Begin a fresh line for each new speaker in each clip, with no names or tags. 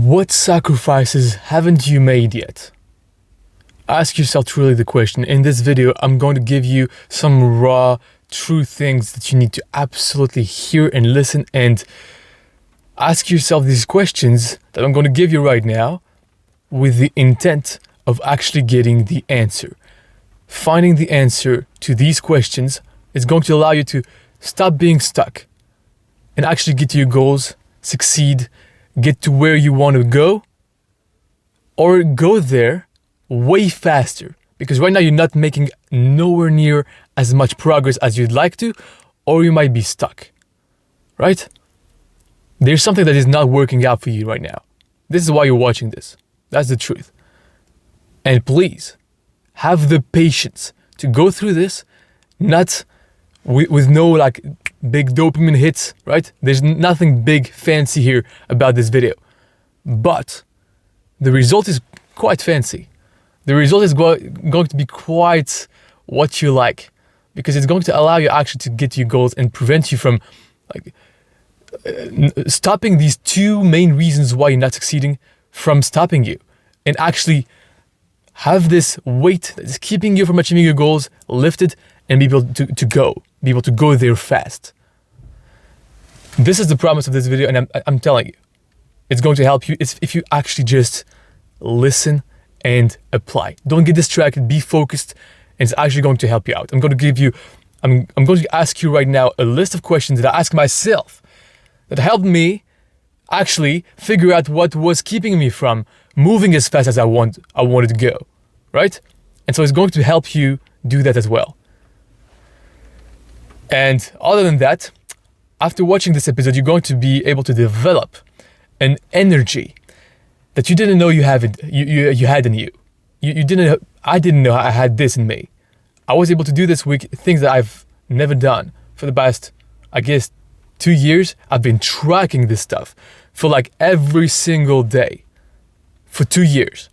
What sacrifices haven't you made yet? Ask yourself truly the question. In this video, I'm going to give you some raw, true things that you need to absolutely hear and listen, and ask yourself these questions that I'm going to give you right now with the intent of actually getting the answer. Finding the answer to these questions is going to allow you to stop being stuck and actually get to your goals, succeed, get to where you want to go, or go there way faster. Because right now you're not making nowhere near as much progress as you'd like to, or you might be stuck, right? There's something that is not working out for you right now. This is why you're watching this. That's the truth. And please, have the patience to go through this, not with no big dopamine hits, right? There's nothing big fancy here about this video. But the result is quite fancy. The result is going to be quite what you like, because it's going to allow you actually to get to your goals and prevent you from stopping these two main reasons why you're not succeeding from stopping you, and actually have this weight that is keeping you from achieving your goals lifted and be able to go there fast. This is the promise of this video, and I'm telling you, it's going to help you if you actually just listen and apply. Don't get distracted, be focused, and it's actually going to help you out. I'm going to ask you right now a list of questions that I ask myself that helped me actually figure out what was keeping me from moving as fast as I wanted to go, right? And so it's going to help you do that as well. And other than that, after watching this episode, you're going to be able to develop an energy that you didn't know you had in you. I didn't know I had this in me. I was able to do this with things that I've never done for the past, 2 years. I've been tracking this stuff for every single day for 2 years.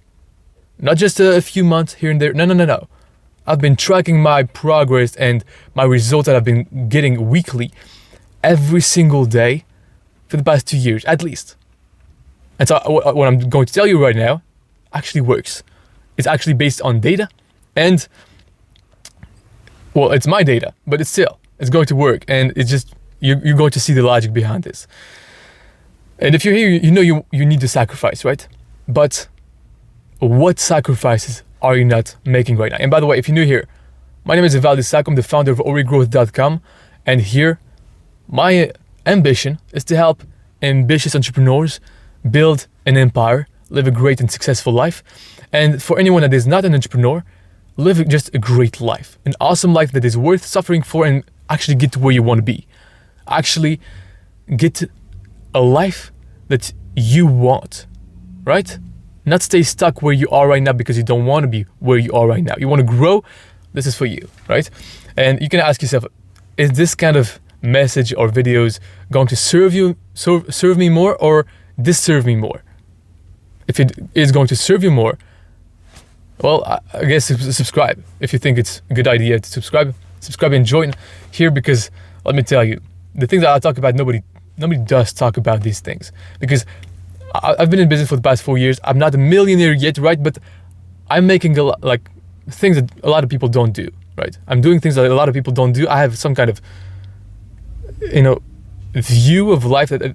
Not just a few months here and there. No. I've been tracking my progress and my results that I've been getting weekly every single day for the past 2 years, at least. And so what I'm going to tell you right now actually works. It's actually based on data, and it's my data, but it's going to work, and it's just, you're going to see the logic behind this. And if you're here, you know you need to sacrifice, right? But what sacrifices are you not making right now? And by the way, if you're new here, my name is Ivaldi, Sako. I'm the founder of alreadygrowth.com, and here, my ambition is to help ambitious entrepreneurs build an empire, live a great and successful life. And for anyone that is not an entrepreneur, live just a great life, an awesome life that is worth suffering for, and actually get to where you want to be. Actually get a life that you want, right? Not stay stuck where you are right now because you don't want to be where you are right now. You want to grow, this is for you, right? And you can ask yourself, is this kind of message or videos going to serve me more or disserve me more? If it is going to serve you more, well, I guess subscribe. If you think it's a good idea to subscribe and join here, because let me tell you, the things that I talk about, nobody does talk about these things, because I've been in business for the past 4 years. I'm not a millionaire yet, right? But I'm making a lot, things that a lot of people don't do, right? I'm doing things that a lot of people don't do. I have some kind of, view of life that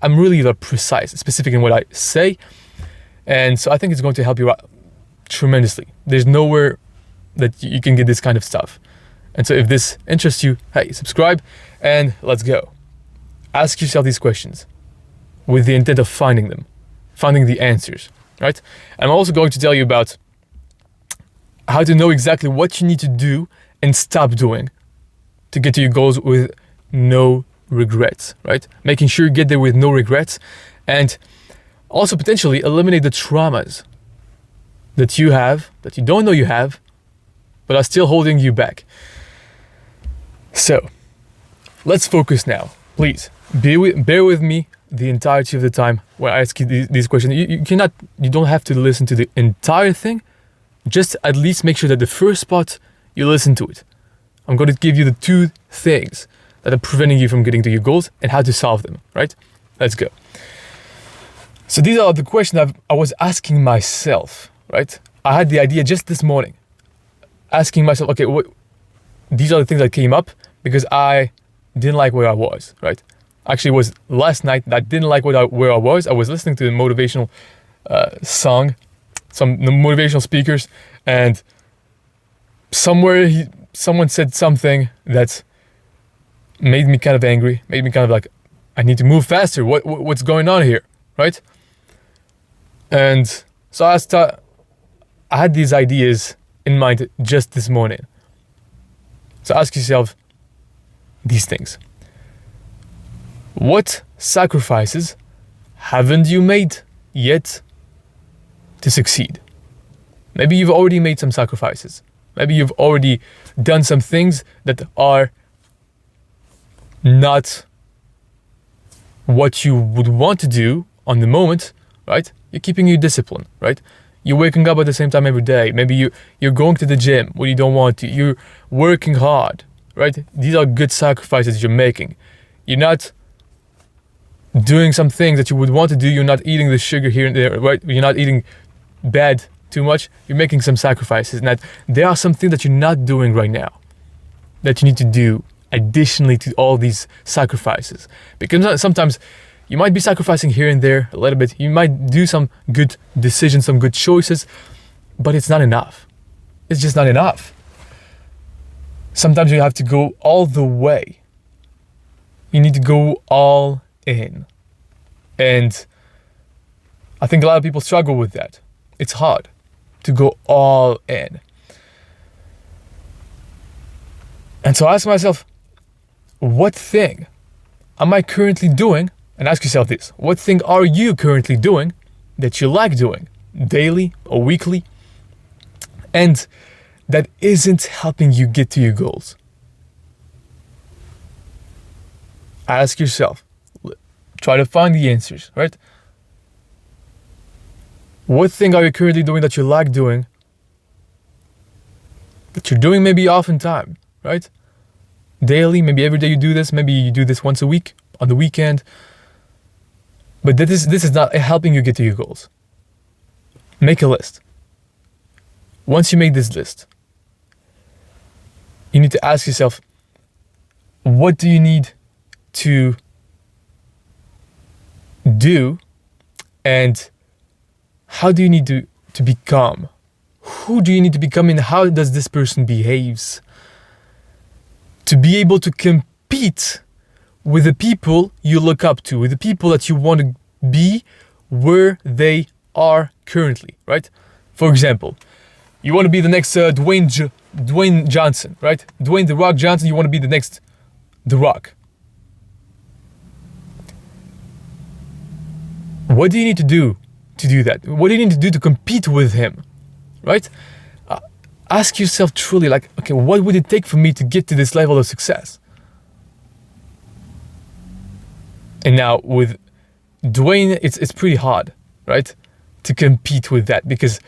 I'm really precise, specific in what I say. And so I think it's going to help you out tremendously. There's nowhere that you can get this kind of stuff. And so if this interests you, hey, subscribe and let's go. Ask yourself these questions with the intent of finding the answers, right? I'm also going to tell you about how to know exactly what you need to do and stop doing to get to your goals with no regrets, right? Making sure you get there with no regrets, and also potentially eliminate the traumas that you have, that you don't know you have, but are still holding you back. So, let's focus now. Please, bear with me the entirety of the time when I ask you these questions. You don't have to listen to the entire thing. Just at least make sure that the first part, you listen to it. I'm going to give you the 2 things that are preventing you from getting to your goals and how to solve them, right? Let's go. So these are the questions I was asking myself, right? I had the idea just this morning, asking myself, okay, these are the things that came up because I didn't like where I was, right? Actually, it was last night that I didn't like where I was. I was listening to a motivational song, some motivational speakers, and someone said something that made me kind of angry, made me kind of like, I need to move faster. What's going on here, right? And so I had these ideas in mind just this morning. So ask yourself these things. What sacrifices haven't you made yet to succeed? Maybe you've already made some sacrifices. Maybe you've already done some things that are not what you would want to do on the moment, right? You're keeping your discipline, right? You're waking up at the same time every day. Maybe you're going to the gym when you don't want to. You're working hard, right? These are good sacrifices you're making. You're not doing some things that you would want to do. You're not eating the sugar here and there, right? You're not eating bad too much. You're making some sacrifices. And that there are some things that you're not doing right now that you need to do additionally to all these sacrifices. Because sometimes you might be sacrificing here and there a little bit. You might do some good decisions, some good choices, but it's not enough. It's just not enough. Sometimes you have to go all the way. You need to go all in. And I think a lot of people struggle with that. It's hard to go all in. And so I ask myself, what thing am I currently doing? And ask yourself this, what thing are you currently doing that you like doing daily or weekly and that isn't helping you get to your goals? Ask yourself, try to find the answers, right? What thing are you currently doing that you like doing, that you're doing maybe oftentimes, right? Daily, maybe every day you do this, maybe you do this once a week, on the weekend. But this is not helping you get to your goals. Make a list. Once you make this list, you need to ask yourself, what do you need to do and how do you need to become? Who do you need to become and how does this person behaves? To be able to compete with the people you look up to, with the people that you want to be where they are currently, right? For example, you want to be the next Dwayne Johnson, right? Dwayne "The Rock" Johnson, you want to be the next The Rock. What do you need to do that? What do you need to do to compete with him, right? Ask yourself truly, like, okay, what would it take for me to get to this level of success? And now with Dwayne, it's pretty hard, right, to compete with that because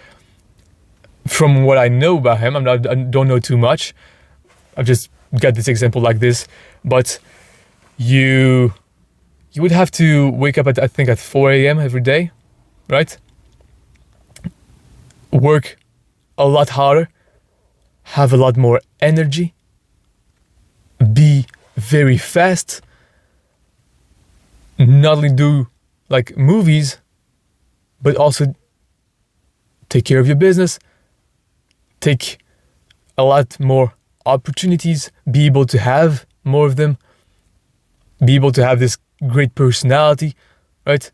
from what I know about him, I don't know too much. I've just got this example like this, but you would have to wake up at 4 a.m. every day, right? Work a lot harder, have a lot more energy, be very fast, not only do like movies, but also take care of your business, take a lot more opportunities, be able to have more of them, be able to have this great personality, right?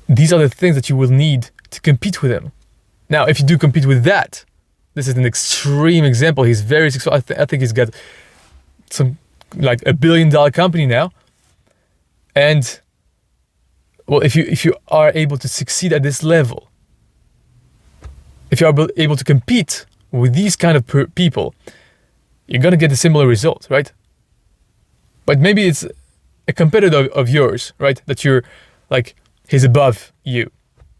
These are the things that you will need to compete with him. Now, if you do compete with that, this is an extreme example. He's very successful. I think he's got some like $1 billion company now. And well, if you are able to succeed at this level, if you are able to compete with these kind of people, you're gonna get a similar result, right? But maybe it's a competitor of yours, right? That you're like, he's above you.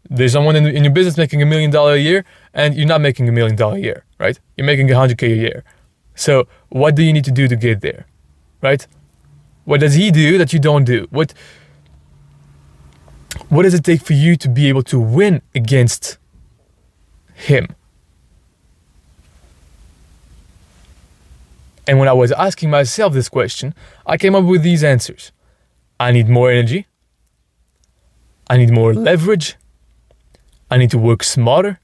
There's someone in your business making $1 million a year, and you're not making $1 million a year, right? You're making $100K a year. So what do you need to do to get there, right? What does he do that you don't do? What does it take for you to be able to win against him? And when I was asking myself this question, I came up with these answers. I need more energy. I need more leverage. I need to work smarter,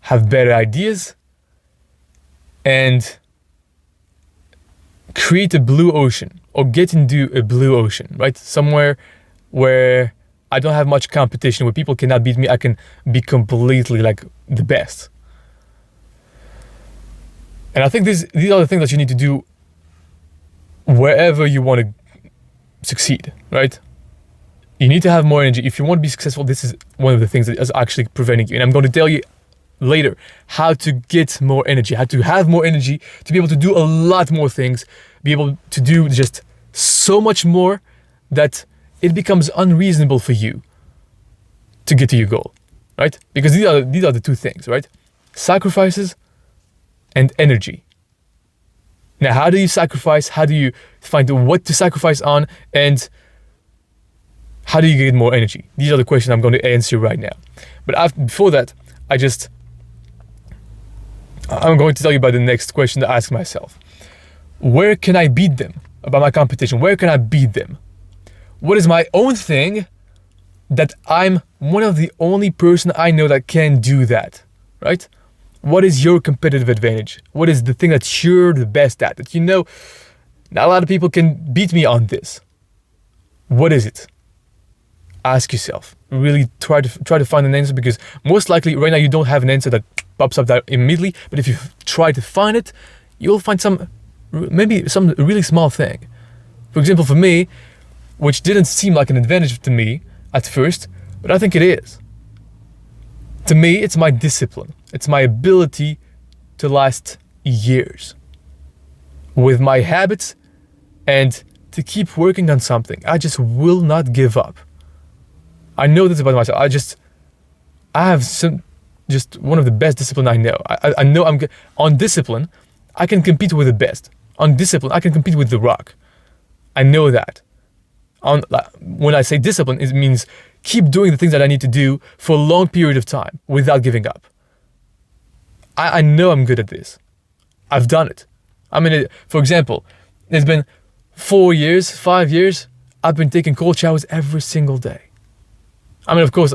have better ideas, and create a blue ocean, or get into a blue ocean, right? Somewhere where I don't have much competition, where people cannot beat me. I can be completely like the best. And I think these are the things that you need to do wherever you want to succeed, right? You need to have more energy. If you want to be successful, this is one of the things that is actually preventing you. And I'm going to tell you later how to get more energy, how to have more energy, to be able to do a lot more things, be able to do just so much more that it becomes unreasonable for you to get to your goal, right? Because these are the two things, right? Sacrifices and energy. Now, how do you sacrifice? How do you find what to sacrifice on? And how do you get more energy? These are the questions I'm going to answer right now. But before that, I'm going to tell you about the next question to ask myself. Where can I beat them? About my competition. Where can I beat them? What is my own thing that I'm one of the only person I know that can do that, right? What is your competitive advantage? What is the thing that you're the best at? That you know, not a lot of people can beat me on this. What is it? Ask yourself. Really try to find an answer, because most likely right now you don't have an answer that pops up that immediately. But if you try to find it, you'll find maybe some really small thing. For example, for me, which didn't seem like an advantage to me at first, but I think it is. To me, it's my discipline. It's my ability to last years with my habits and to keep working on something. I just will not give up. I know this about myself. I have just one of the best discipline I know. I know on discipline, I can compete with the best. On discipline, I can compete with The Rock. I know that. When I say discipline, it means keep doing the things that I need to do for a long period of time without giving up. I know I'm good at this. I've done it. I mean, for example, it's been 5 years, I've been taking cold showers every single day. I mean, of course,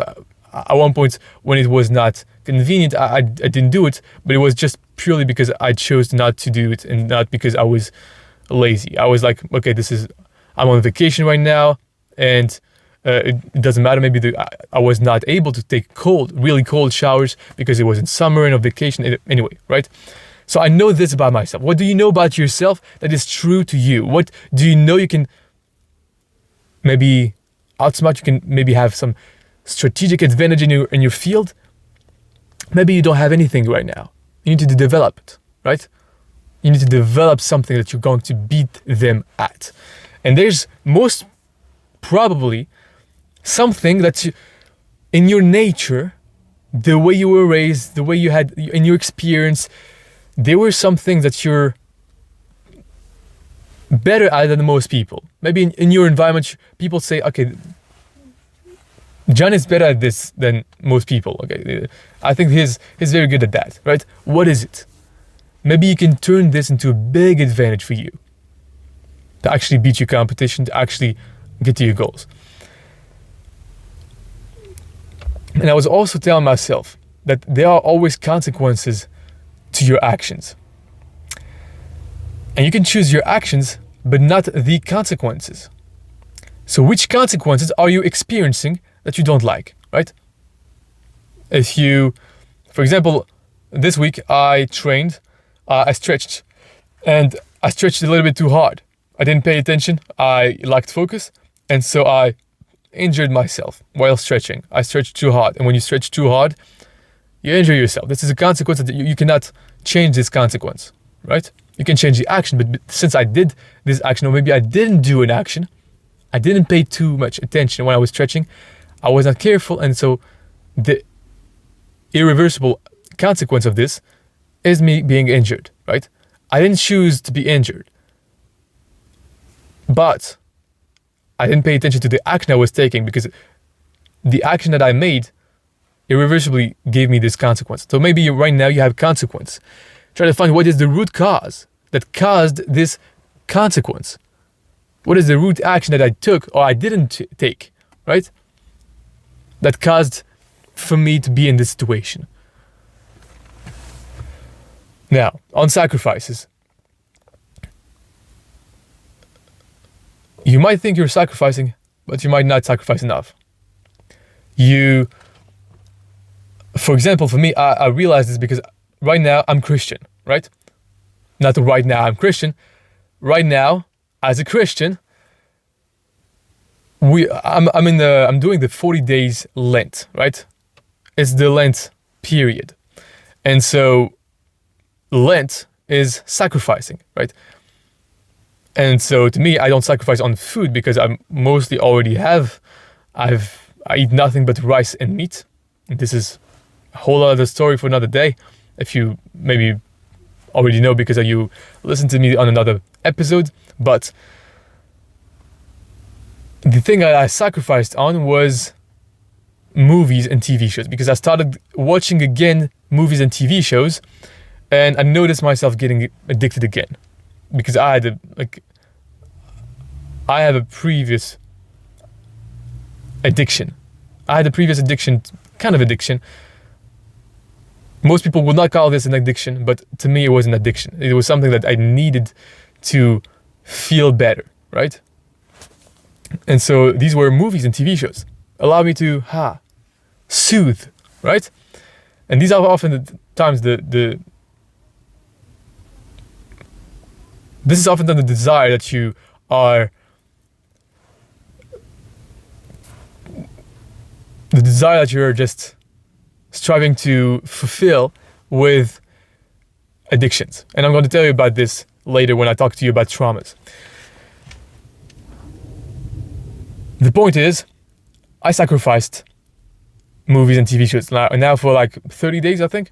at one point when it was not convenient, I didn't do it, but it was just purely because I chose not to do it and not because I was lazy. I was like, okay, I'm on vacation right now, and it doesn't matter. Maybe I was not able to take really cold showers because it was in summer and on vacation. Anyway, right? So I know this about myself. What do you know about yourself that is true to you? What do you know you can maybe outsmart? You can maybe have some strategic advantage in your field. Maybe you don't have anything right now. You need to develop it, right? You need to develop something that you're going to beat them at. And there's most probably something that's in your nature, the way you were raised, the way you had in your experience, there were some things that you're better at than most people. Maybe in your environment, people say, okay, John is better at this than most people. Okay, I think he's very good at that, right? What is it? Maybe you can turn this into a big advantage for you to actually beat your competition, to actually get to your goals. And I was also telling myself that there are always consequences to your actions. And you can choose your actions, but not the consequences. So which consequences are you experiencing that you don't like, right? If you, for example, this week I trained, I stretched, and I stretched a little bit too hard. I didn't pay attention, I lacked focus, and so I injured myself while stretching. I stretched too hard, and when you stretch too hard, you injure yourself. This is a consequence that you cannot change this consequence, right? You can change the action, but since I did this action, or maybe I didn't do an action, I didn't pay too much attention when I was stretching, I was not careful, and so the irreversible consequence of this is me being injured, right? I didn't choose to be injured, but I didn't pay attention to the action I was taking because the action that I made irreversibly gave me this consequence. So maybe right now you have consequence. Try to find what is the root cause that caused this consequence. What is the root action that I took or I didn't take, right? That caused for me to be in this situation. Now, on sacrifices. You might think you're sacrificing, but you might not sacrifice enough. For example, for me, I realized this because right now I'm Christian, right? Not right now I'm Christian. Right now, as a Christian, I'm doing the 40 days Lent, right? It's the Lent period. And so Lent is sacrificing, right? And so to me, I don't sacrifice on food because I mostly already I eat nothing but rice and meat. This is a whole other story for another day. If you maybe already know because you listened to me on another episode. But the thing that I sacrificed on was movies and TV shows because I started watching again movies and TV shows and I noticed myself getting addicted again because I have a previous addiction. Kind of addiction. Most people would not call this an addiction, but to me it was an addiction. It was something that I needed to feel better, right? And so these were movies and TV shows. Allow me to soothe, right? And these are often the times this is often the desire that you are just striving to fulfill with addictions. And I'm going to tell you about this later when I talk to you about traumas. The point is, I sacrificed movies and TV shows now for like 30 days, I think.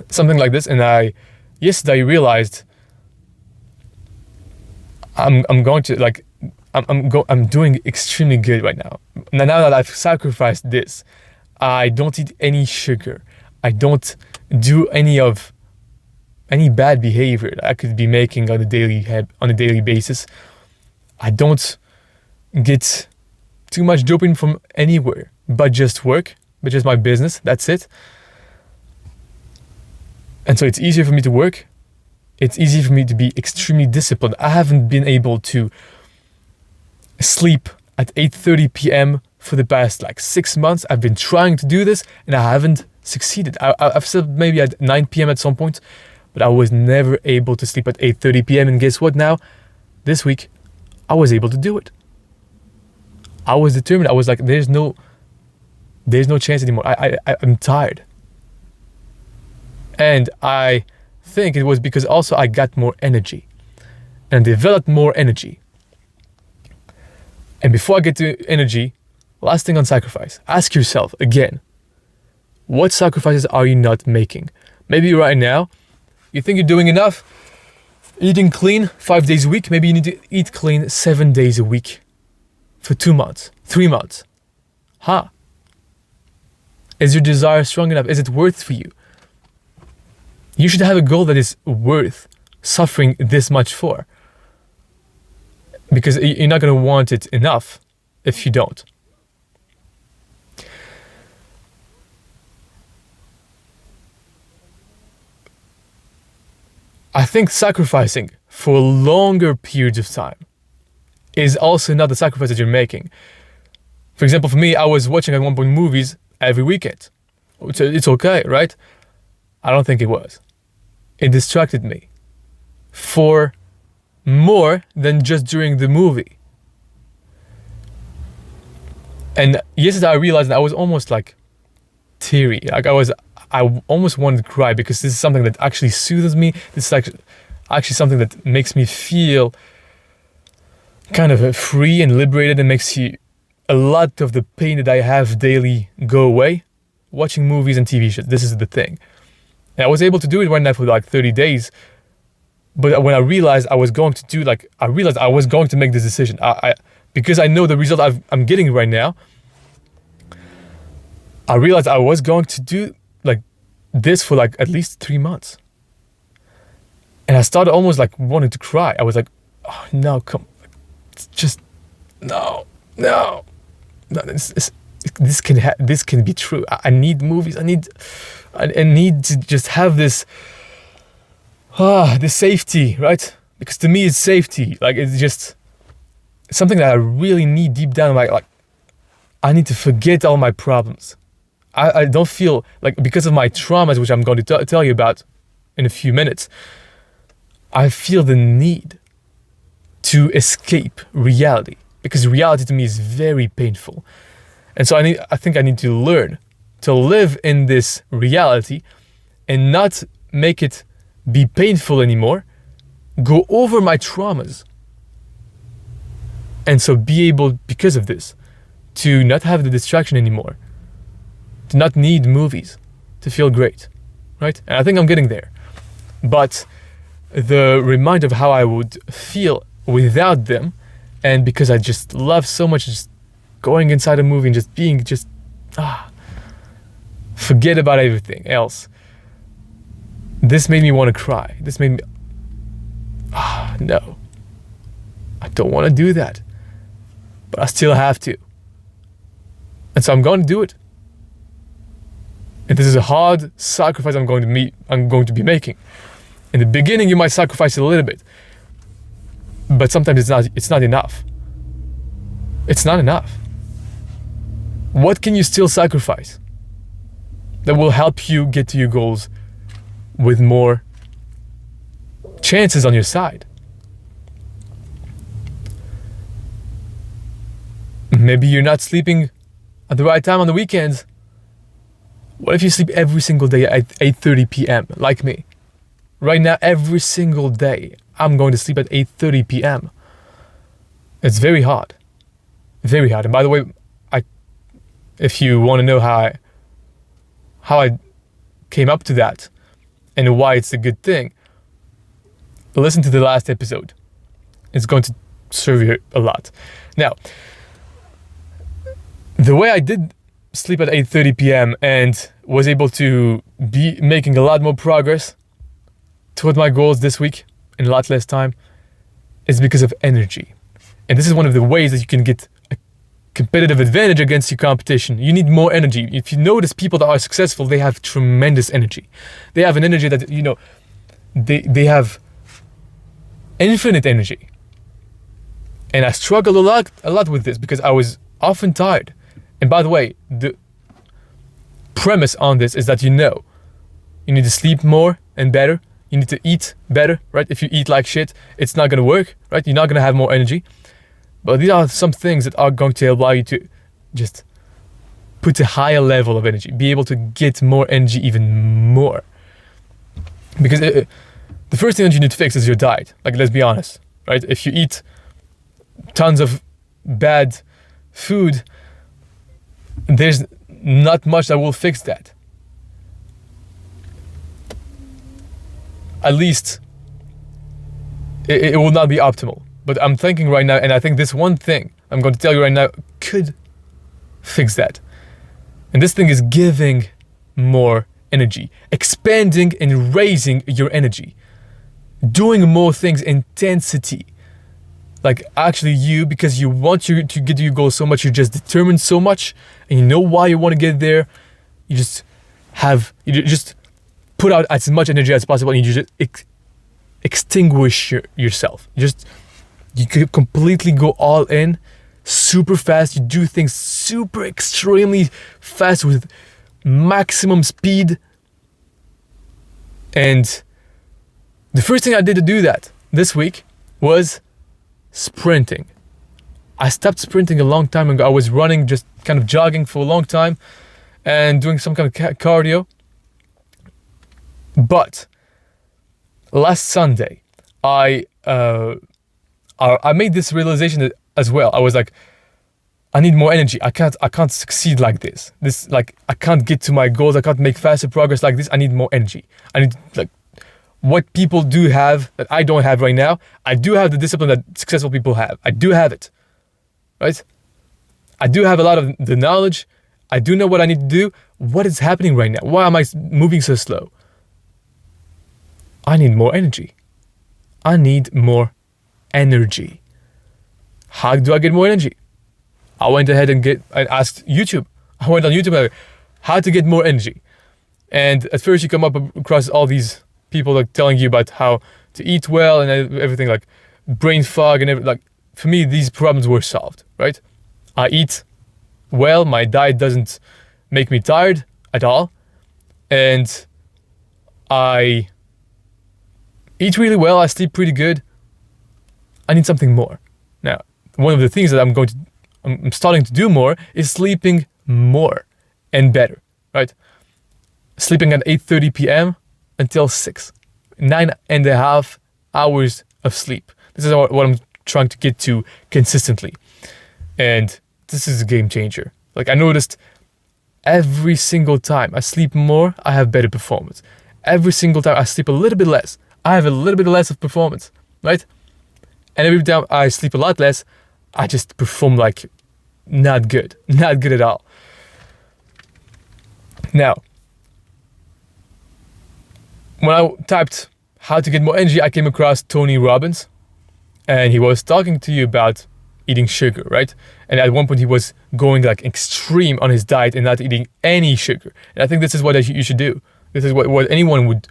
Something like this. And yesterday I realized I'm doing extremely good right now. Now that I've sacrificed this, I don't eat any sugar. I don't do any bad behavior that I could be making on a daily basis. I don't get too much dopamine from anywhere but just work, but just my business. That's it. And so it's easier for me to work. It's easy for me to be extremely disciplined. I haven't been able to sleep at 8:30 p.m. for the past 6 months. I've been trying to do this and I haven't succeeded. I've slept maybe at 9 p.m. at some point, but I was never able to sleep at 8:30 p.m. And guess what now? This week, I was able to do it. I was determined. I was like, there's no chance anymore. I'm tired. And I think it was because also I got more energy and developed more energy. And before I get to energy, last thing on sacrifice, ask yourself again, what sacrifices are you not making? Maybe right now, you think you're doing enough, eating clean 5 days a week. Maybe you need to eat clean 7 days a week for 2 months, 3 months. Is your desire strong enough? Is it worth for you? You should have a goal that is worth suffering this much for. Because you're not going to want it enough if you don't. I think sacrificing for longer periods of time is also not the sacrifice that you're making. For example, for me, I was watching at one point movies every weekend. It's okay, right? I don't think it was. It distracted me for more than just during the movie. And yesterday I realized that I was almost teary. I almost wanted to cry because this is something that actually soothes me. This is actually something that makes me feel kind of free and liberated and makes a lot of the pain that I have daily go away. Watching movies and TV shows, this is the thing. And I was able to do it right now for 30 days. But when I realized I was going to make this decision, because I know the result I'm getting right now, I realized I was going to do like this for like at least 3 months. And I started almost like wanting to cry. I was like, oh no, come, just, no, this can be true. I need movies. I need to just have this safety, right? Because to me, it's safety. Like, it's just something that I really need deep down. Like I need to forget all my problems. I don't feel like, because of my traumas, which I'm going to tell you about in a few minutes, I feel the need to escape reality, because reality to me is very painful. And so I think I need to learn to live in this reality and not make it be painful anymore, go over my traumas. And so be able, because of this, to not have the distraction anymore, to not need movies to feel great, right? And I think I'm getting there. But the reminder of how I would feel without them, and because I just love so much just going inside a movie and just being forget about everything else. This made me want to cry. This made me, no, I don't want to do that, but I still have to. And so I'm going to do it. And this is a hard sacrifice I'm going to be making. In the beginning, you might sacrifice a little bit, but sometimes it's not enough. It's not enough. What can you still sacrifice that will help you get to your goals with more chances on your side? Maybe you're not sleeping at the right time on the weekends. What if you sleep every single day at 8:30 p.m. like me? Right now, every single day, I'm going to sleep at 8:30 p.m. It's very hard. Very hard. And by the way, if you want to know how I came up to that and why it's a good thing, listen to the last episode. It's going to serve you a lot. Now, the way I did sleep at 8:30 p.m. and was able to be making a lot more progress toward my goals this week in a lot less time is because of energy. And this is one of the ways that you can get a competitive advantage against your competition. You need more energy. If you notice people that are successful, they have tremendous energy. They have an energy that, they have infinite energy. And I struggled a lot with this because I was often tired. And by the way, the premise on this is that you need to sleep more and better. You need to eat better, right? If you eat like shit, it's not going to work, right? You're not going to have more energy. But these are some things that are going to allow you to just put a higher level of energy, be able to get more energy even more. Because the first thing that you need to fix is your diet. Like, let's be honest, right? If you eat tons of bad food, there's not much that will fix that. At least it will not be optimal. But I'm thinking right now, and I think this one thing I'm going to tell you right now could fix that. And this thing is giving more energy, expanding and raising your energy, doing more things, intensity. Like, actually because you want to get to your goal so much, you're just determined so much, and you know why you want to get there, you just put out as much energy as possible, and you just extinguish yourself. You could completely go all in, super fast. You do things super extremely fast with maximum speed. And the first thing I did to do that this week was sprinting. I stopped sprinting a long time ago. I was running, just kind of jogging for a long time and doing some kind of cardio. But last Sunday, I made this realization as well. I was like, I need more energy. I can't succeed like this. I can't get to my goals. I can't make faster progress like this. I need more energy. I need, what people do have that I don't have right now. I do have the discipline that successful people have. I do have it, right? I do have a lot of the knowledge. I do know what I need to do. What is happening right now? Why am I moving so slow? I need more energy. I need more energy. How do I get more energy? I went ahead and asked YouTube. I went on YouTube, how to get more energy. And at first you come up across all these people like telling you about how to eat well and everything, like brain fog and everything. Like, for me, these problems were solved, right? I eat well. My diet doesn't make me tired at all. And I eat really well. I sleep pretty good. I need something more. Now, one of the things that I'm starting to do more is sleeping more and better, right? Sleeping at 8:30 p.m. until 6. 9.5 hours of sleep. This is what I'm trying to get to consistently. And this is a game changer. Like, I noticed every single time I sleep more, I have better performance. Every single time I sleep a little bit less, I have a little bit less of performance, right? And every time I sleep a lot less, I just perform like not good at all. Now, when I typed how to get more energy, I came across Tony Robbins, and he was talking to you about eating sugar, right? And at one point he was going like extreme on his diet and not eating any sugar. And I think this is what you should do. This is what anyone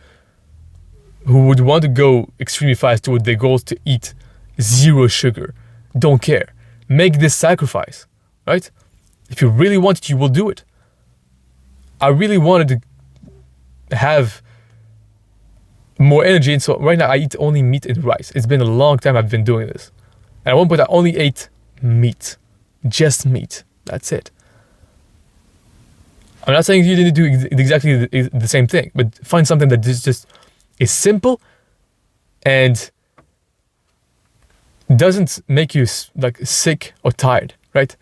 who would want to go extremely fast toward their goals, to eat zero sugar. Don't care. Make this sacrifice, right? If you really want it, you will do it. I really wanted to have more energy, and so right now I eat only meat and rice. It's been a long time I've been doing this. And at one point I only ate meat. Just meat. That's it. I'm not saying you need to do exactly the same thing, but find something that just is simple and doesn't make you like sick or tired, right?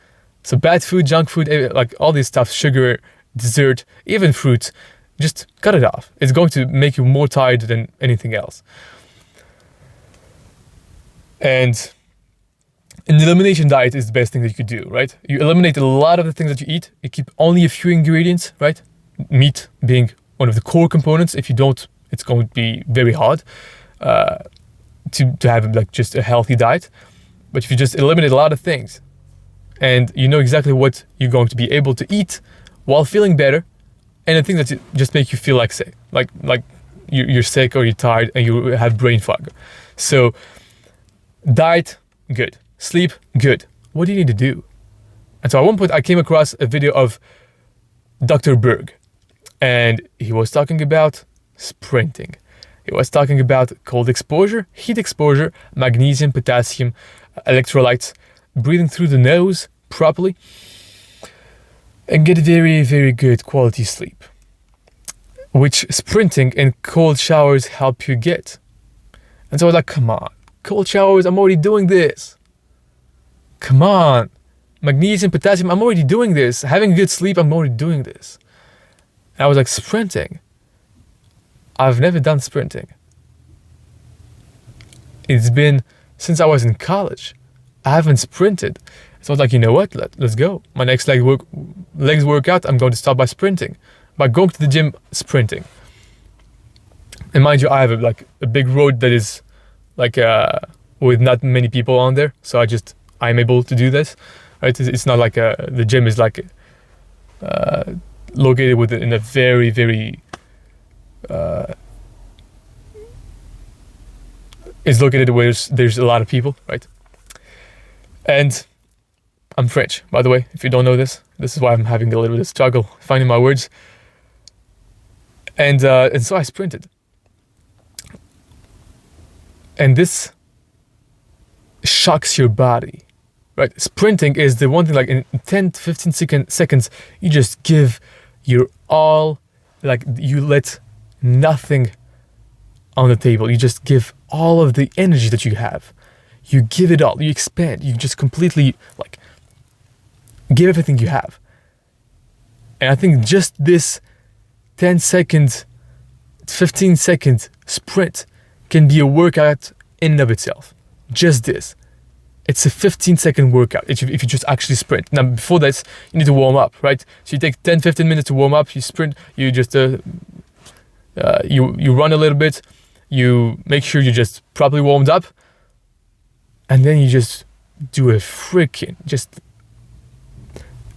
So bad food, junk food, like all this stuff, sugar, dessert, even fruits, just cut it off. It's going to make you more tired than anything else. And an elimination diet is the best thing that you could do, right? You eliminate a lot of the things that you eat. You keep only a few ingredients, right? Meat being one of the core components. If you don't, it's going to be very hard to have like just a healthy diet. But if you just eliminate a lot of things, and you know exactly what you're going to be able to eat while feeling better, and the things that just make you feel like sick, like you're sick or you're tired and you have brain fog. So diet, good. Sleep, good. What do you need to do? And so at one point I came across a video of Dr. Berg, and he was talking about sprinting. He was talking about cold exposure, heat exposure, magnesium, potassium, electrolytes, breathing through the nose properly, and get very, very good quality sleep, which sprinting and cold showers help you get. And so I was like, come on, cold showers, I'm already doing this. Come on, magnesium, potassium, I'm already doing this. Having good sleep, I'm already doing this. And I was like, sprinting? I've never done sprinting. It's been since I was in college. I haven't sprinted. So I was like, you know what? Let's go. My next legs workout, I'm going to start by sprinting. By going to the gym, sprinting. And mind you, I have a big road that is like with not many people on there. So I'm able to do this. Right? It's not like the gym is like located in a very, very it's located where there's a lot of people, right? And I'm French, by the way, if you don't know this. This is why I'm having a little bit of struggle finding my words. And so I sprinted. And this shocks your body, right? Sprinting is the one thing, like in 10 to 15 seconds, you just give your all, like you let nothing on the table. You just give all of the energy that you have. You give it all. You expand. You just completely give everything you have. And I think just this 10 second, 15 second sprint can be a workout in and of itself. Just this. It's a 15-second workout if you just actually sprint. Now, before that, you need to warm up, right? So you take 10-15 minutes to warm up, you sprint, you just you run a little bit, you make sure you're just properly warmed up, and then you just do a freaking, just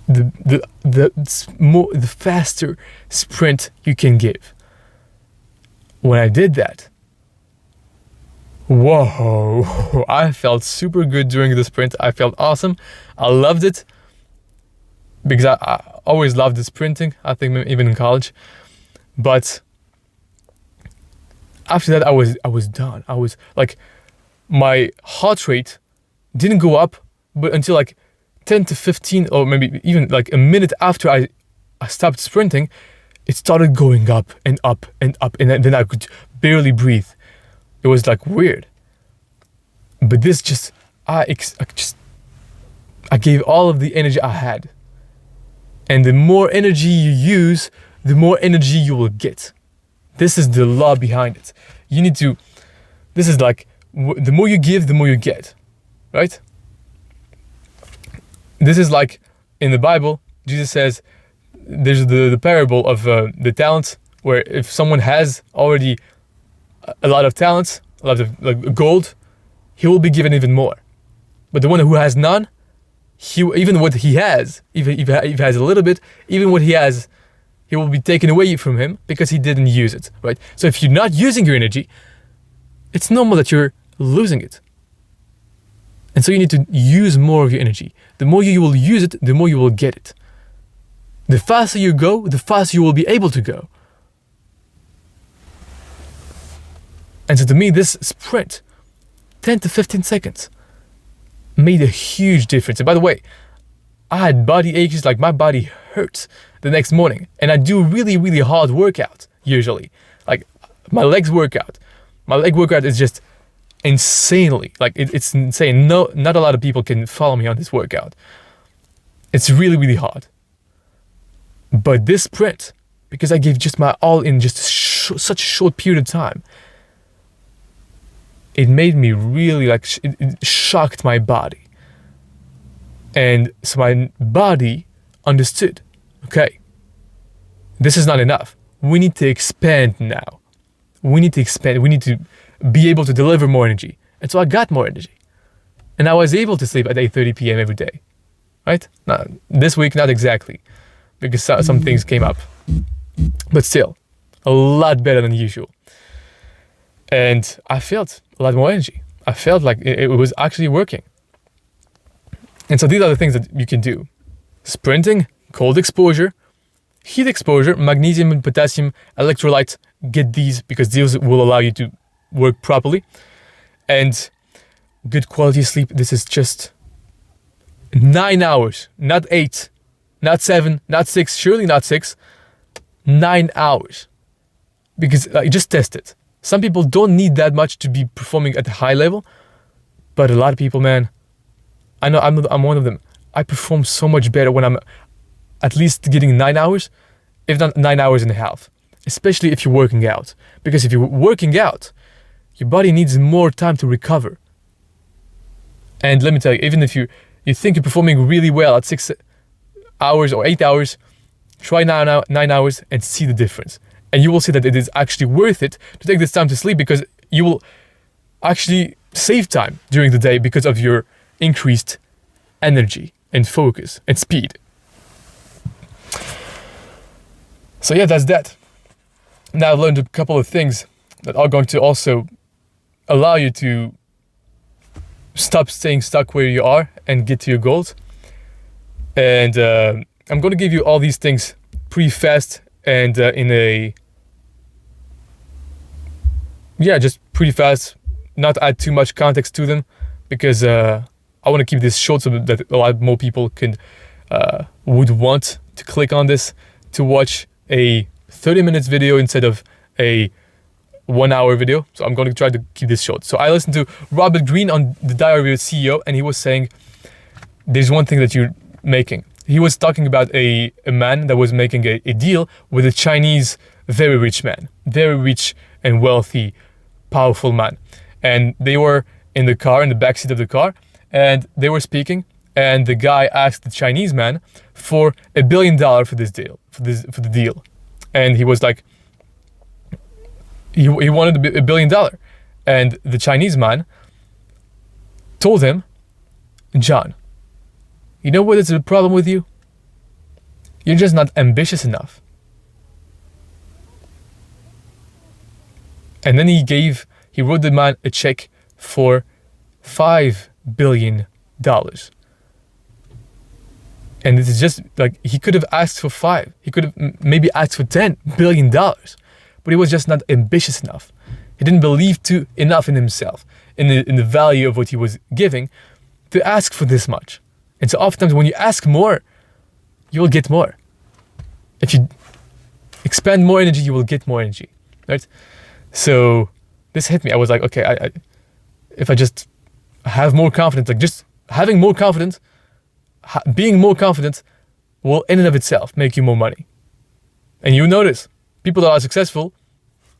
the faster sprint you can give. When I did that, whoa, I felt super good during the sprint. I felt awesome. I loved it because I always loved the sprinting, I think even in college. But after that, I was done. I was like, my heart rate didn't go up, but until like 10 to 15 or maybe even like a minute after I stopped sprinting, it started going up and up and up, and then I could barely breathe. It was like weird. But this just, I gave all of the energy I had. And the more energy you use, the more energy you will get. This is the law behind it. This is like, the more you give, the more you get, right? This is like in the Bible, Jesus says, there's the parable of the talents, where if someone has already a lot of talents, a lot of like gold, he will be given even more. But the one who has none, even what he has, even if he has a little bit, even what he has, he will be taken away from him because he didn't use it, right? So if you're not using your energy, it's normal that you're losing it. And so you need to use more of your energy. The more you will use it, the more you will get it. The faster you go, the faster you will be able to go. And so to me, this sprint, 10 to 15 seconds, made a huge difference. And by the way, I had body aches, like my body hurts the next morning. And I do really, really hard workout, usually. Like my legs workout. My leg workout is just insanely, like it's insane. No, not a lot of people can follow me on this workout. It's really, really hard. But this sprint, because I gave just my all in just such a short period of time, it made me really like, it shocked my body. And so my body understood, okay, this is not enough. We need to expand now. We need to expand. We need to be able to deliver more energy. And so I got more energy. And I was able to sleep at 8:30 p.m. every day, right? Now, this week, not exactly, because some things came up. But still, a lot better than usual. And I felt a lot more energy. I felt like it was actually working. And so these are the things that you can do. Sprinting, cold exposure, heat exposure, magnesium and potassium, electrolytes, get these because these will allow you to work properly. And good quality sleep, this is just 9 hours, not 8, not 7, not 6, surely not 6, 9 hours. Because just test it. Some people don't need that much to be performing at a high level, but a lot of people, man, I know I'm one of them. I perform so much better when I'm at least getting 9 hours, if not 9 hours and a half, especially if you're working out. Because if you're working out, your body needs more time to recover. And let me tell you, even if you think you're performing really well at 6 hours or 8 hours, try 9 hours and see the difference. And you will see that it is actually worth it to take this time to sleep, because you will actually save time during the day because of your increased energy and focus and speed. So yeah, that's that. Now I've learned a couple of things that are going to also allow you to stop staying stuck where you are and get to your goals. And I'm going to give you all these things pretty fast and just pretty fast, not add too much context to them, because I want to keep this short so that a lot more people would want to click on this to watch a 30 minutes video instead of a 1 hour video. So I'm going to try to keep this short. So I listened to Robert Greene on the Diary of a CEO, and he was saying, there's one thing that you're making. He was talking about a man that was making a deal with a Chinese very rich man, very rich and wealthy, powerful man. And they were in the backseat of the car, and they were speaking, and the guy asked the Chinese man for $1 billion for this deal, for the deal, and he was like, he wanted $1 billion, and the Chinese man told him, John, you know what is the problem with you? You're just not ambitious enough. And then he wrote the man a check for $5 billion. And this is just like, he could have asked for 5. He could have maybe asked for $10 billion, but he was just not ambitious enough. He didn't believe enough in himself, in the value of what he was giving, to ask for this much. And so oftentimes when you ask more, you will get more. If you expend more energy, you will get more energy, right? So this hit me. I was like, okay, if I just have more confidence, like just having more confidence, being more confident will in and of itself make you more money. And you notice, people that are successful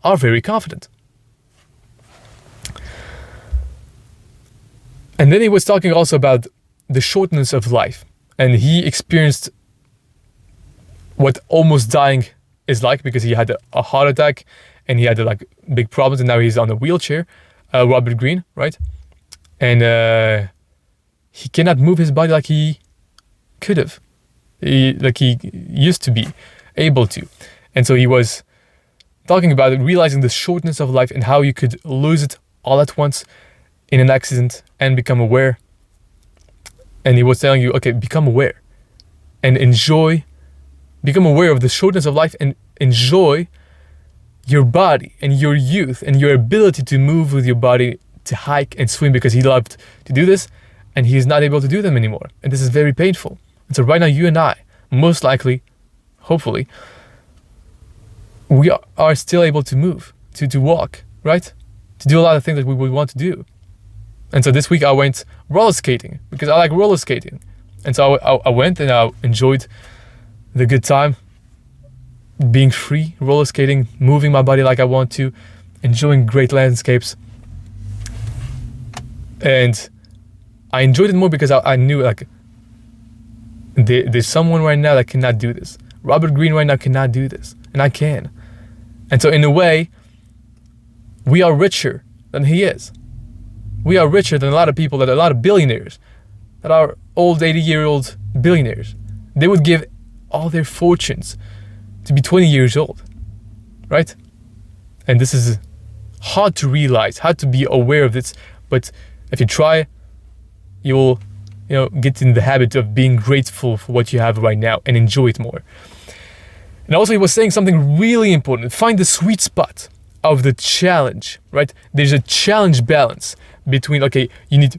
are very confident. And then he was talking also about the shortness of life. And he experienced what almost dying is like, because he had a heart attack and he had like big problems, and now he's on a wheelchair. Robert Greene, right? And he cannot move his body like he could have, like he used to be able to. And so he was talking about it, realizing the shortness of life and how you could lose it all at once in an accident and become aware. And he was telling you, okay, become aware and enjoy, become aware of the shortness of life and enjoy your body and your youth and your ability to move with your body, to hike and swim, because he loved to do this and he is not able to do them anymore. And this is very painful. And so right now, you and I, most likely, hopefully, we are still able to move, to walk, right? To do a lot of things that we would want to do. And so this week I went roller skating because I like roller skating. And so I went and I enjoyed the good time, being free, roller skating, moving my body like I want to, enjoying great landscapes. And I enjoyed it more because I knew like there's someone right now that cannot do this. Robert Greene right now cannot do this, and I can. And so in a way, we are richer than he is. We are richer than a lot of people, that a lot of billionaires, that are old 80-year-old billionaires. They would give all their fortunes to be 20 years old, right? And this is hard to realize, hard to be aware of this, but if you try, you will, get in the habit of being grateful for what you have right now and enjoy it more. And also he was saying something really important. Find the sweet spot of the challenge, right? There's a challenge balance between, okay, you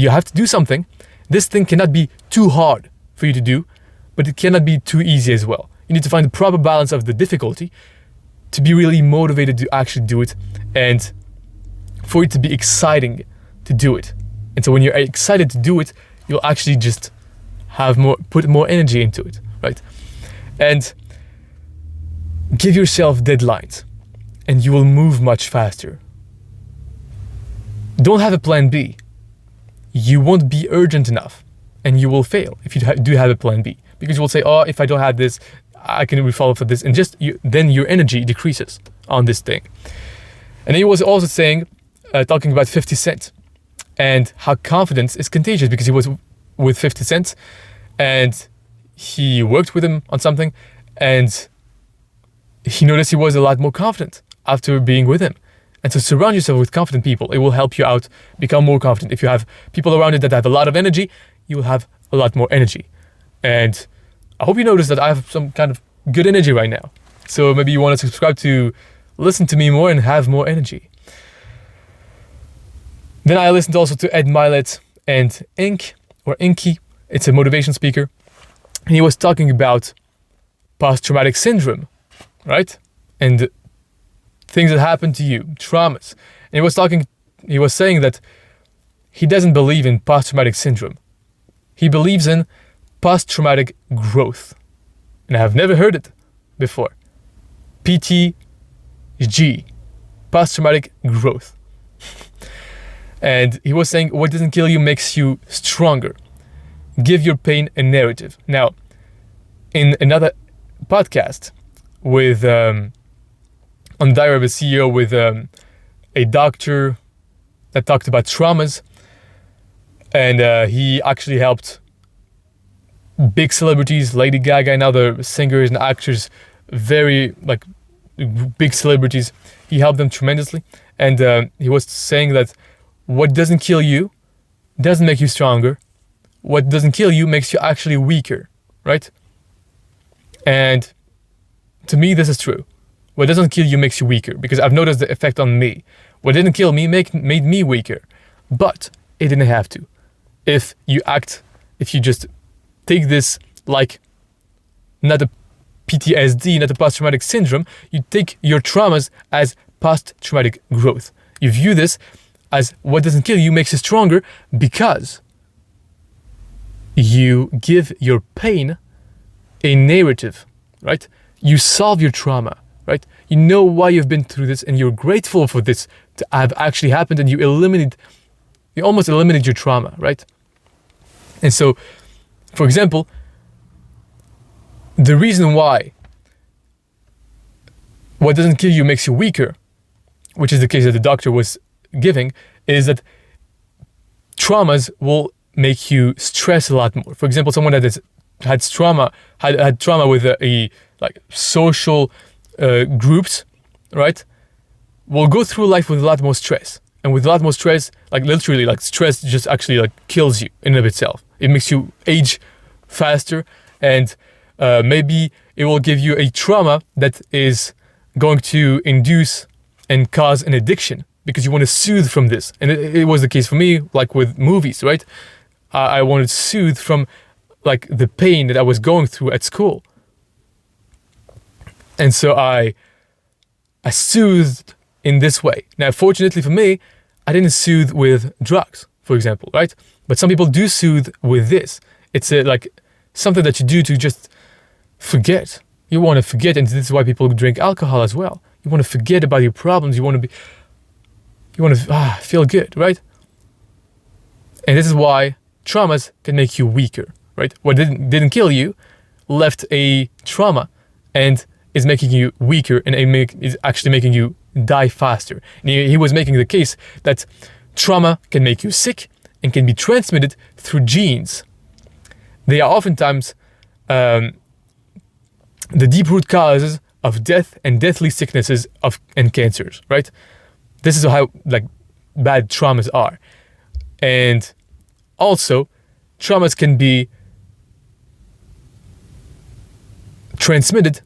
have to do something. This thing cannot be too hard for you to do, but it cannot be too easy as well. You need to find the proper balance of the difficulty to be really motivated to actually do it, and for it to be exciting to do it. And so when you're excited to do it, you'll actually just put more energy into it, right? And give yourself deadlines and you will move much faster. Don't have a plan B. You won't be urgent enough and you will fail if you do have a plan B, because you will say, oh, if I don't have this, I can follow for this, and then your energy decreases on this thing. And he was also saying, talking about 50 Cent and how confidence is contagious, because he was with 50 Cent and he worked with him on something, and he noticed he was a lot more confident after being with him. And so surround yourself with confident people. It will help you out become more confident. If you have people around you that have a lot of energy, you will have a lot more energy. And I hope you notice that I have some kind of good energy right now. So maybe you want to subscribe to listen to me more and have more energy. Then I listened also to Ed Mylett and Inky. It's a motivation speaker. And he was talking about post-traumatic syndrome, right? And things that happen to you, traumas. And he was saying that he doesn't believe in post-traumatic syndrome. He believes in post-traumatic growth. And I have never heard it before. PTG, post-traumatic growth. And he was saying, what doesn't kill you makes you stronger. Give your pain a narrative. Now, in another podcast with on Diary of a CEO with a doctor that talked about traumas, and he actually helped big celebrities, Lady Gaga and other singers and actors, very like big celebrities. He helped them tremendously, and he was saying that what doesn't kill you doesn't make you stronger. What doesn't kill you makes you actually weaker, right? And to me, this is true. What doesn't kill you makes you weaker, because I've noticed the effect on me. What didn't kill me made me weaker, but it didn't have to. If you just take this like not a PTSD, not a post-traumatic syndrome, you take your traumas as post-traumatic growth. You view this as what doesn't kill you makes you stronger, because you give your pain a narrative, right? You solve your trauma, right? You know why you've been through this, and you're grateful for this to have actually happened, and you almost eliminate your trauma, right? And so, for example, the reason why what doesn't kill you makes you weaker, which is the case that the doctor was giving, is that traumas will make you stress a lot more. For example, someone that has had trauma with a like social groups, right, will go through life with a lot more stress. And with a lot more stress, like literally, like stress just actually like kills you in and of itself. It makes you age faster, and maybe it will give you a trauma that is going to induce and cause an addiction, because you want to soothe from this. And it was the case for me, like with movies, right? I wanted to soothe from like the pain that I was going through at school. And so I soothed in this way. Now, fortunately for me, I didn't soothe with drugs, for example, right? But some people do soothe with this. It's like something that you do to just forget. You want to forget, and this is why people drink alcohol as well. You want to forget about your problems. You want to feel good, right? And this is why traumas can make you weaker, right? What didn't kill you left a trauma and is making you weaker, and is actually making you die faster. And he was making the case that trauma can make you sick and can be transmitted through genes. They are oftentimes the deep root causes of death and deathly sicknesses and cancers, right? This is how like bad traumas are. And also, traumas can be transmitted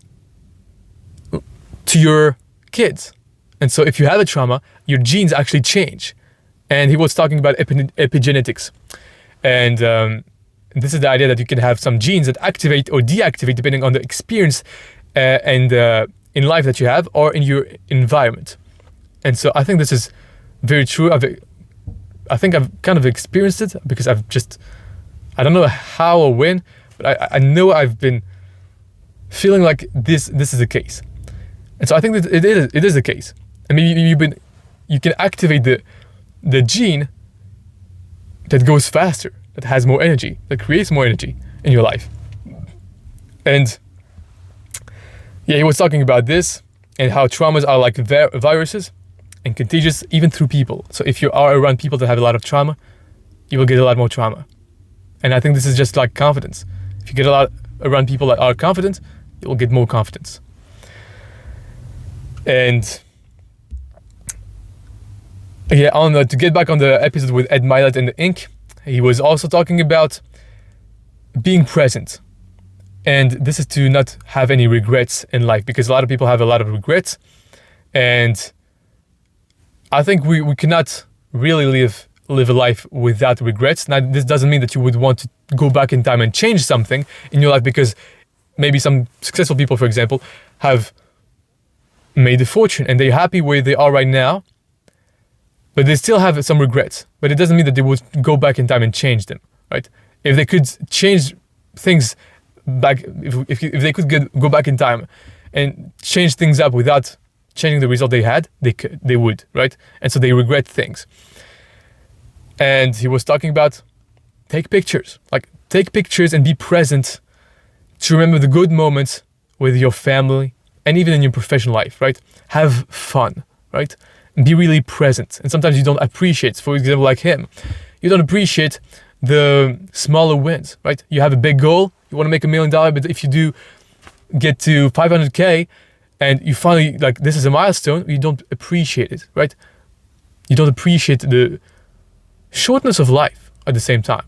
to your kids. And so if you have a trauma, your genes actually change. And he was talking about epigenetics. And this is the idea that you can have some genes that activate or deactivate depending on the experience and in life that you have or in your environment. And so I think this is very true. I think I've kind of experienced it, because I don't know how or when, but I know I've been feeling like this is the case. And so I think that it is the case. I mean, you can activate the gene that goes faster, that has more energy, that creates more energy in your life. And yeah, he was talking about this and how traumas are like viruses and contagious even through people. So if you are around people that have a lot of trauma, you will get a lot more trauma. And I think this is just like confidence. If you get a lot around people that are confident, you will get more confidence. And yeah, to get back on the episode with Ed Mylett and the Inc., he was also talking about being present. And this is to not have any regrets in life, because a lot of people have a lot of regrets. And I think we cannot really live a life without regrets. Now, this doesn't mean that you would want to go back in time and change something in your life, because maybe some successful people, for example, have made a fortune and they're happy where they are right now, but they still have some regrets. But it doesn't mean that they would go back in time and change them, right? If they could change things back, if they could go back in time and change things up without changing the result they had, they would, right? And so they regret things. And he was talking about take pictures. Like, take pictures and be present to remember the good moments with your family and even in your professional life, right? Have fun, right? And be really present. And sometimes you don't appreciate, for example, like him, you don't appreciate the smaller wins, right? You have a big goal, you want to make $1 million, but if you do get to 500K and you finally, like, this is a milestone, you don't appreciate it, right? You don't appreciate the shortness of life at the same time.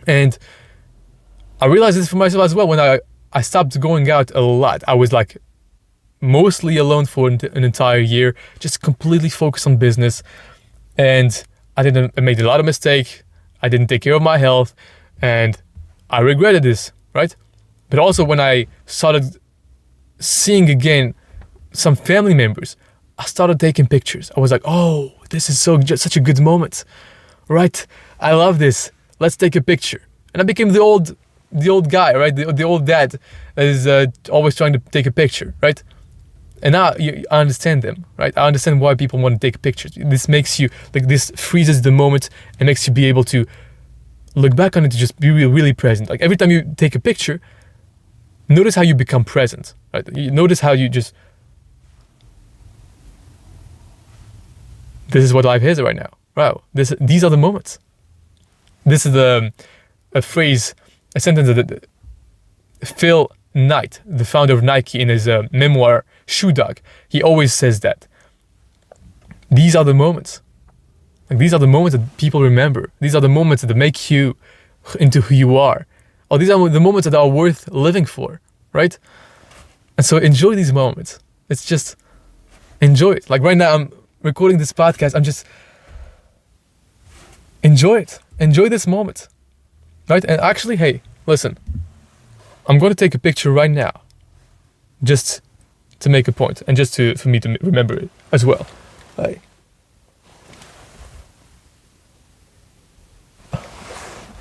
And I realized this for myself as well when I stopped going out a lot. I was like mostly alone for an entire year, just completely focused on business. And I made a lot of mistakes. I didn't take care of my health, and I regretted this, right? But also when I started seeing again some family members, I started taking pictures. I was like, oh, this is such a good moment, right? I love this. Let's take a picture. And I became the old guy, right? The old dad that is always trying to take a picture, right? And now I understand them, right? I understand why people want to take pictures. This makes you, like, this freezes the moment and makes you be able to look back on it, to just be really, really present. Like, every time you take a picture, notice how you become present, right? You notice how you just, this is what life is right now. Wow, these are the moments. This is a sentence that Phil Knight, the founder of Nike, in his memoir, Shoe Dog, he always says that. These are the moments. Like, these are the moments that people remember. These are the moments that make you into who you are. Or these are the moments that are worth living for, right? And so enjoy these moments. It's just, enjoy it. Like, right now I'm recording this podcast, I'm just, enjoy it. Enjoy this moment, right? And actually, hey, listen, I'm going to take a picture right now, just to make a point and just for me to remember it as well. Hey. I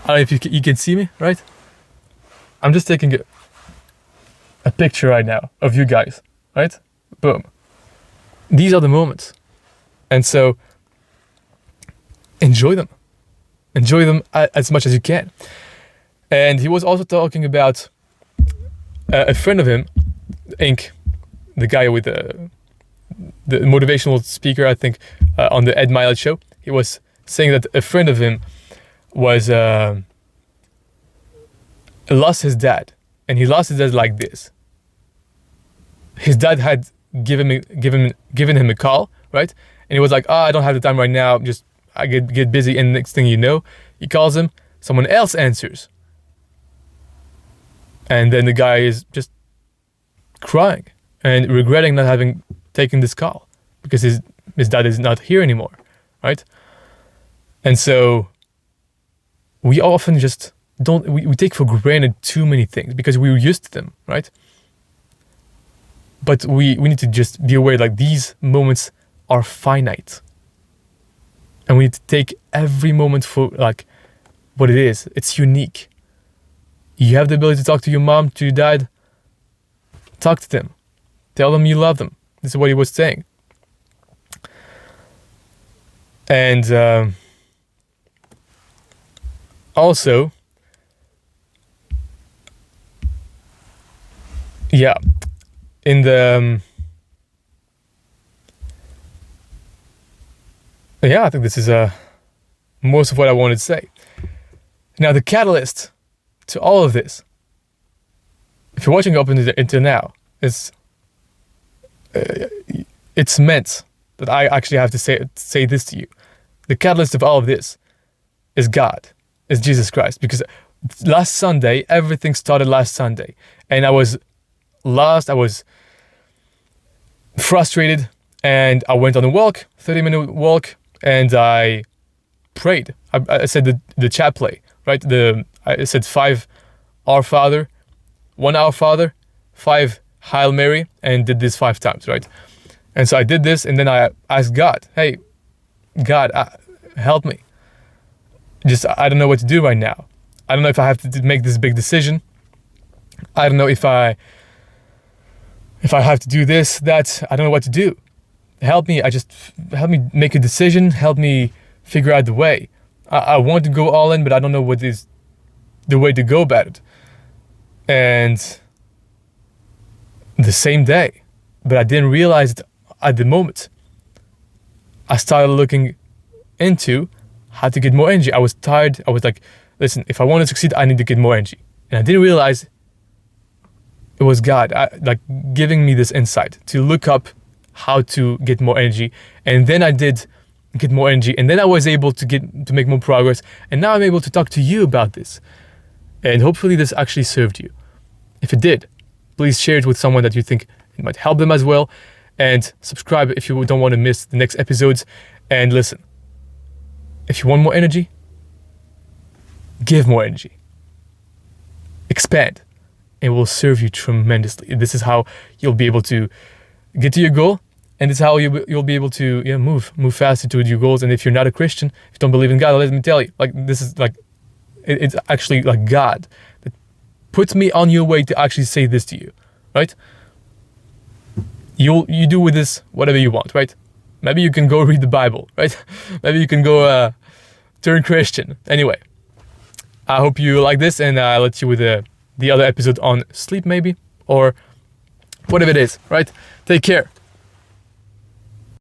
don't know if you can see me, right? I'm just taking a picture right now of you guys, right? Boom. These are the moments. And so enjoy them. Enjoy them as much as you can. And he was also talking about a friend of him, Inc., the guy with the motivational speaker, I think, on the Ed Mylett show. He was saying that a friend of him was lost his dad, and he lost his dad like this. His dad had given him a call, right? And he was like, I don't have the time right now. I get busy, and next thing you know, he calls him. Someone else answers, and then the guy is just crying and regretting not having taken this call because his dad is not here anymore, right? And so we often just we take for granted too many things because we're used to them, right? But we need to just be aware, like, these moments are finite. And we need to take every moment for, like, what it is. It's unique. You have the ability to talk to your mom, to your dad. Talk to them. Tell them you love them. This is what he was saying. And also, yeah, in the I think this is most of what I wanted to say. Now, the catalyst to all of this, if you're watching up until now, it's meant that I actually have to say this to you. The catalyst of all of this is God, is Jesus Christ. Because last Sunday, everything started last Sunday. And I was lost, I was frustrated, and I went on a walk, 30-minute walk, and I prayed. I said the chaplet, right? I said 5 Our Father, 1 Our Father, 5 Hail Mary, and did this 5 times, right? And so I did this, and then I asked God, hey, God, help me. I don't know what to do right now. I don't know if I have to make this big decision. I don't know if I have to do this, that. I don't know what to do. Help me. Help me make a decision. Help me figure out the way. I want to go all in, but I don't know what is the way to go about it. And the same day, but I didn't realize it at the moment, I started looking into how to get more energy. I was tired. I was like, listen, if I want to succeed, I need to get more energy. And I didn't realize it was God like giving me this insight to look up how to get more energy. And then I did get more energy, and then I was able to make more progress, and now I'm able to talk to you about this. And hopefully this actually served you. If it did, please share it with someone that you think it might help them as well, and subscribe if you don't want to miss the next episodes. And listen, if you want more energy, give more energy. Expand. It will serve you tremendously. This is how you'll be able to get to your goal, and this is how you'll be able to move faster toward your goals. And if you're not a Christian, if you don't believe in God, let me tell you, like, this is like, it's actually like God that puts me on your way to actually say this to you, right? You do with this whatever you want, right? Maybe you can go read the Bible, right? Maybe you can go turn Christian. Anyway, I hope you like this, and I'll let you with the other episode on sleep, maybe, or whatever it is, right? Take care.